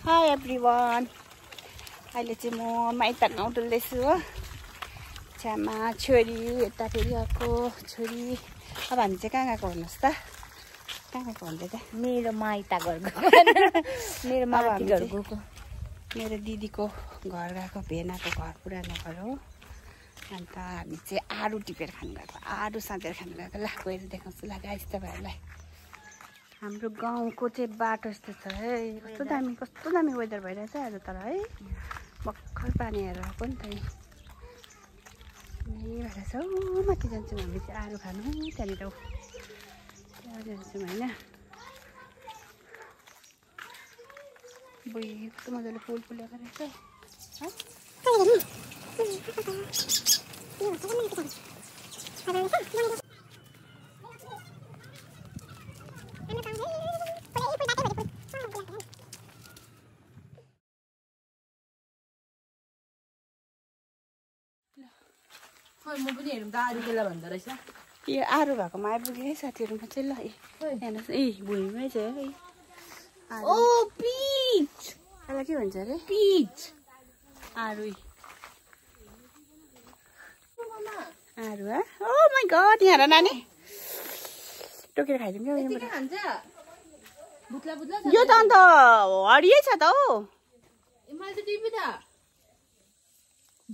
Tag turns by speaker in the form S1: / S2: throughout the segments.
S1: High everyone. अहिले चाहिँ म माइत गाउँ डुल्दैछु हो। छ्यामा छोरी यता फेरि अर्को छोरी। अब हामी चाहिँ कहाँ गएको भन्नुहोस् त? कहाँ गएको भन्दै त?
S2: मेरो माइत घर गएको। मेरो माइत घर गएको।
S1: मेरो दिदीको घर गएको, भेनाको घर, पुरानो घर हो। अन्त हामी चाहिँ आलु टिपेर खानु गएको, आलु साँधेर खानु गएको। ल गएर देखाउँछु ल गाइस तपाईँहरूलाई। हाम्रो गाउँको चाहिँ बाटो यस्तो छ है। कस्तो दामी वेदर भइरहेछ आज तर है। भर्खर पानी हेरेर आएको नि त। यही भएर छ हौ माथि जान्छौँ हामी चाहिँ आलु खानु त्यहाँनिर त्यहाँ जान्छौँ होइन। बुइ कस्तो मजाले फुल फुलेको रहेछ।
S2: म पनि हेरौँ त आलु बेला भन्दो रहेछ।
S1: यो आलु भएकोमा आइपुग्यो है साथीहरूमा चाहिँ ल। हेर्नुहोस् ए भुइँमै छ है।
S2: ओ पिच,
S1: यसलाई के भन्छ अरे?
S2: पिच
S1: आलु आलु है। ओ माई गड, यहाँ हेर नानी टोकेर खाइदिउँ क्या यहाँबाट।
S2: खान्छ बुत्ला बुत्ला छ।
S1: यो त अन्त हरियै छ त हौ।
S2: मैले त टिपी त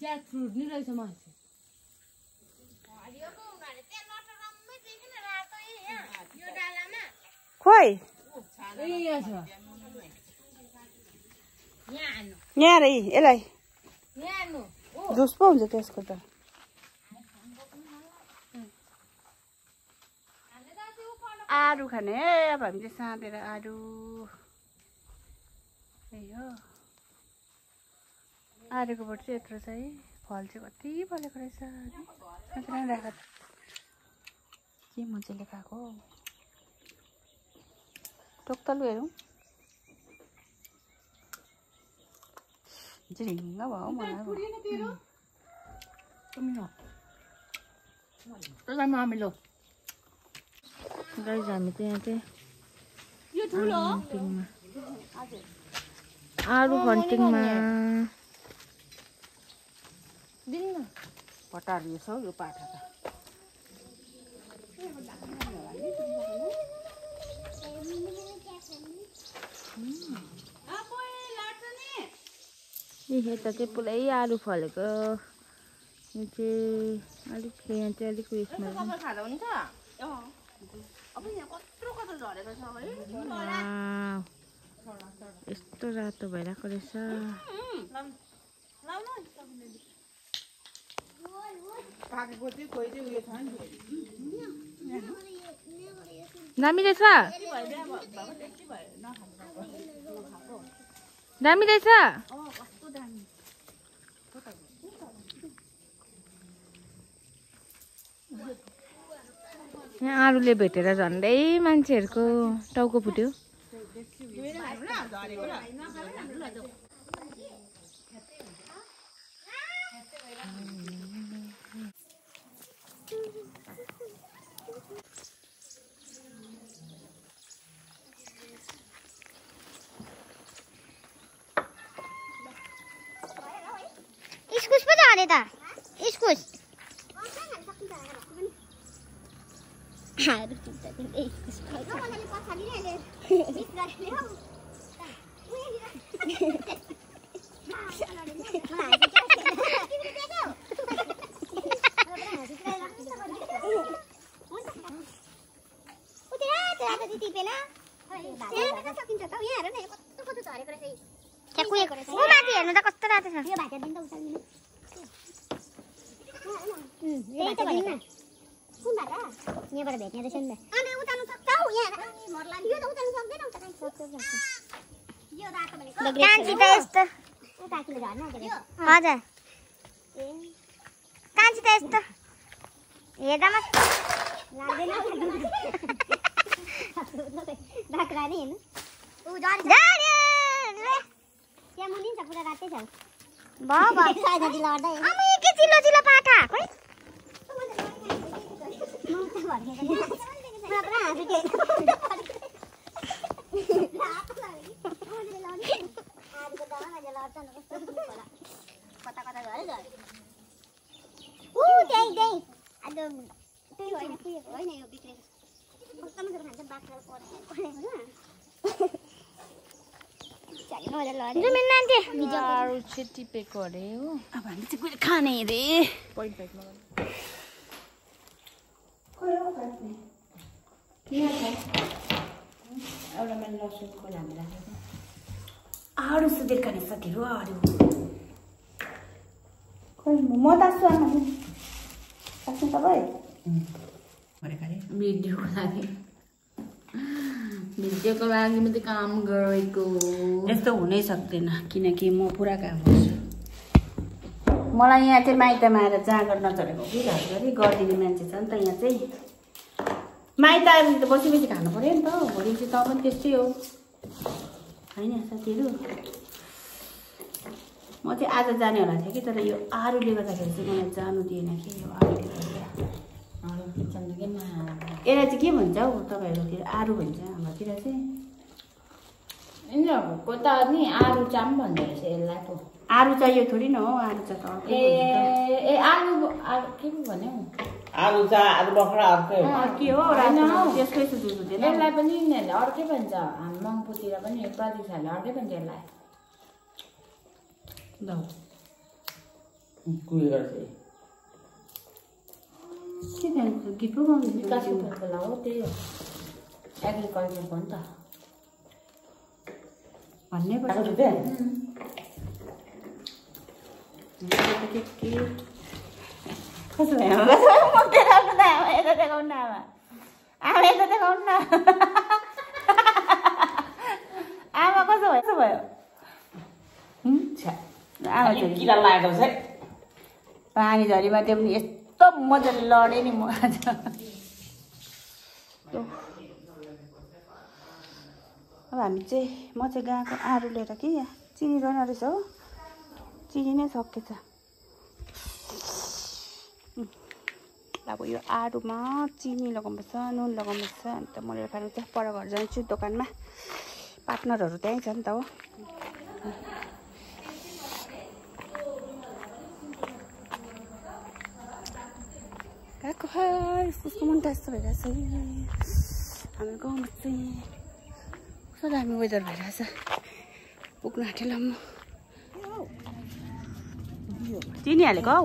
S2: ज्याक फ्रुट नि रहेछ मान्छे।
S1: खोइ
S2: यहाँ छ,
S1: यहाँ रे यसलाई
S2: यहाँ
S1: जुस पो हुन्छ त्यसको त। आलु खाने है अब हामी चाहिँ साँधेर आलु। यही हो आलुको बोट चाहिँ यत्रो छ है। फल चाहिँ कति फलेको रहेछ। राखेको के मजाले खाएको टोक्तलु हेरौँ। झिङ्ग भयो मलाई।
S2: मामिलो गाइस हामी चाहिँ यहाँ चाहिँ आलु हन्टिङमा दिन्न
S1: पटाहरू छ हौ यो पाठा त।
S2: यता चाहिँ पुरै आलु फलेको। यो चाहिँ अलिक यहाँ चाहिँ अलिक उयसमा यस्तो रातो भइरहेको रहेछ। दामी रहेछ, दामी रहेछ। यहाँ आलुले भेटेर झन्डै मान्छेहरूको टाउको फुट्यो।
S3: इस्कुस पो छ अरे त, इस्कुस हेर्नु त कस्तो रातो छ। यहाँबाट भेट्ने रहेछ नि त। कान्छी त यस्तो, हजुर कान्छी त यस्तो हेर्दा मात्र लाग्दैन। त्यहाँ मुनि छ पुरा रातै छ। के चिल्लो चिल्लो पाठा कता कता गरे गरे उ त्यही त्यही आज त्यही होइन पुगेको होइन यो बिग्रेको कतामा गएर खान्छ बाख्रा परे
S2: आरू चाहिँ टिपेको अरे हो
S1: अब हामी चाहिँ कहिले खाने रे एउटा मैले लसुन खोलामा राखेको आरू सुदेर खाने साथीहरू आरू खोइ म तास्छु आमा तास्नु तपाईँ
S2: भिडियोको लागि मात्रै काम गरेको
S1: यस्तो हुनै सक्दैन किनकि म पुरा काम गर्छु मलाई यहाँ चाहिँ माइतमा आएर जाँगर नचलेको कि घरघरि गरिदिने मान्छे छ नि त यहाँ चाहिँ माइत आएर त बसी बसी खानु पऱ्यो नि त भोलि चाहिँ त पनि त्यस्तै हो होइन साथीहरू म चाहिँ आज जाने होला थिएँ कि तर यो आरूले गर्दाखेरि चाहिँ मलाई जानु दिएन कि यो आरूले गर्दा यसलाई चाहिँ के भन्छ हौ तपाईँहरूतिर आरू भन्छ हाम्रोतिर चाहिँ
S2: यिनीहरूको त नि आरू चाम भन्दो रहेछ यसलाई पो
S1: आरू चाहिँ यो थोरै न हो आरू चाहिँ त
S2: ए आलु के पो भन्यो
S4: आलु चाहिँ आलु बखरा अर्कै हो
S1: के हो त्यसकै छ दुध हुँदैन
S2: यसलाई पनि यिनीहरूले अर्कै भन्छ हामी मङ्पुतिर पनि प्रतीक्षाहरूले अर्कै भन्छ यसलाई
S4: कुही गर्छ
S1: के भन्छ गीत पो गाउँदैछ
S2: विकासको फुलफुला हो त्यही हो एग्रिकल्चरको नि त
S1: भन्नै पर्छ कसो भयो यता देखाउनु न आमा आमा यता देखाउनु न आमा कसो भयो आमा
S4: किरा लागेको छ
S1: पानी झरीमा त्यो पनि यस्तो मजाले लडेँ नि म आज अब हामी चाहिँ म चाहिँ गएको आरू लिएर कि चिनी रहेन रहेछ हो चिनी नै सकेछ अब यो आरूमा चिनी लगाउनुपर्छ नुन लगाउनुपर्छ अन्त म लिएर खानु चाहिँ पर घर जान्छु दोकानमा पार्टनरहरू त्यहीँ छ नि त हो गएको उसको मन त यस्तो भइरहेछ हाम्रो गाउँमा चाहिँ कस्तो दामी वेदर भइरहेछ पुग्नु आँटेला म चिनी हालेको हौ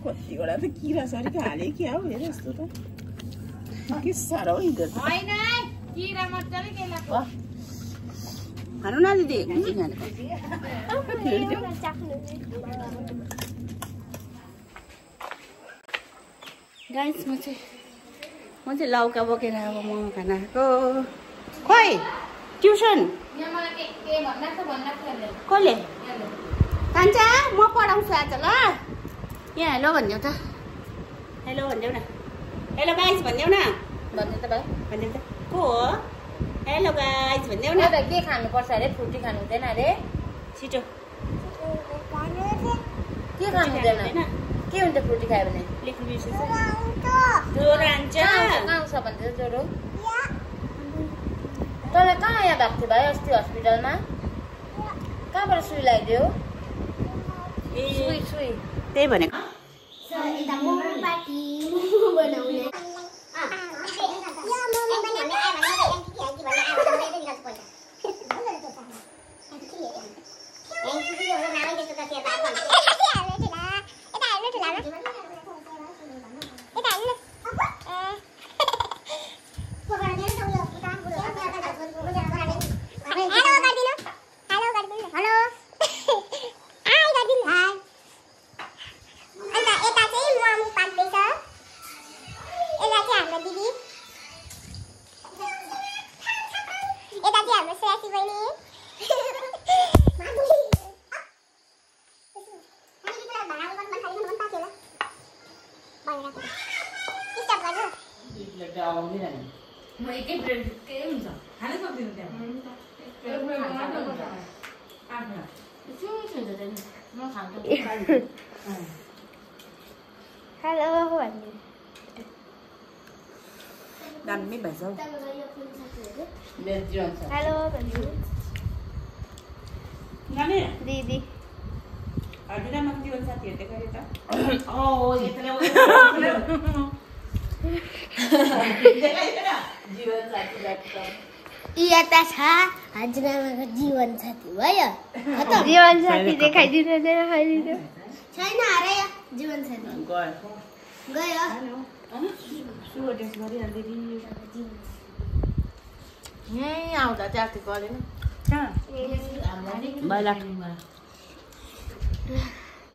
S4: कतिवटा त किरा सरीको हाले क्या हो हेर यस्तो त के साह्रो हिँड्दो छ
S1: खानु न दिदी गाइस म चाहिँ लौका बोकेर अब मोमो खान आएको खोइ ट्युसन कसले कान्छा म पढाउँछु आज ल यहाँ हेलो भनिदेऊ त हेलो भनिदेऊ न हेलो गाइस भनिदेऊ न
S2: भन्नु त भाइ
S1: भनिदेऊ त को हो हेलो गाइस भनिदेऊ न
S2: के खानुपर्छ अरे फ्रुटी खानु हुँदैन अरे
S1: छिटो
S2: के खानु हुँदैन के हुन्छ फ्रुटी खायो भने
S1: लेख्नु बिर्सेछ ज्वरो आउँछ
S2: कहाँ आउँछ भन्दैछ ज्वरो तँलाई कहाँ याद आएको थियो भाइ अस्ति हस्पिटलमा कहाँबाट सुई लगाइदियो सुई
S1: त्यही भनेको
S2: म एकै ब्रेड के हुन्छ खानै सक्दिनँ त्यहाँ
S3: हेलो भन्नु
S4: दामी भएछ हौ मेरो जीवन छ
S3: हेलो भन्नु
S4: नानी
S3: दिदी
S4: हजुरआमाको जीवन साथीहरू देखायो त जीवन साथी
S3: यता छ हजुरआमाको जीवन साथी भयो जीवन साथी देखाइदिनु देखाइदिनु छैन अरे जीवन साथी गयो
S4: सुगर टेस्ट गरिहाल्दै
S2: यहीँ आउँदा चाहिँ अस्ति गरेन
S4: कहाँ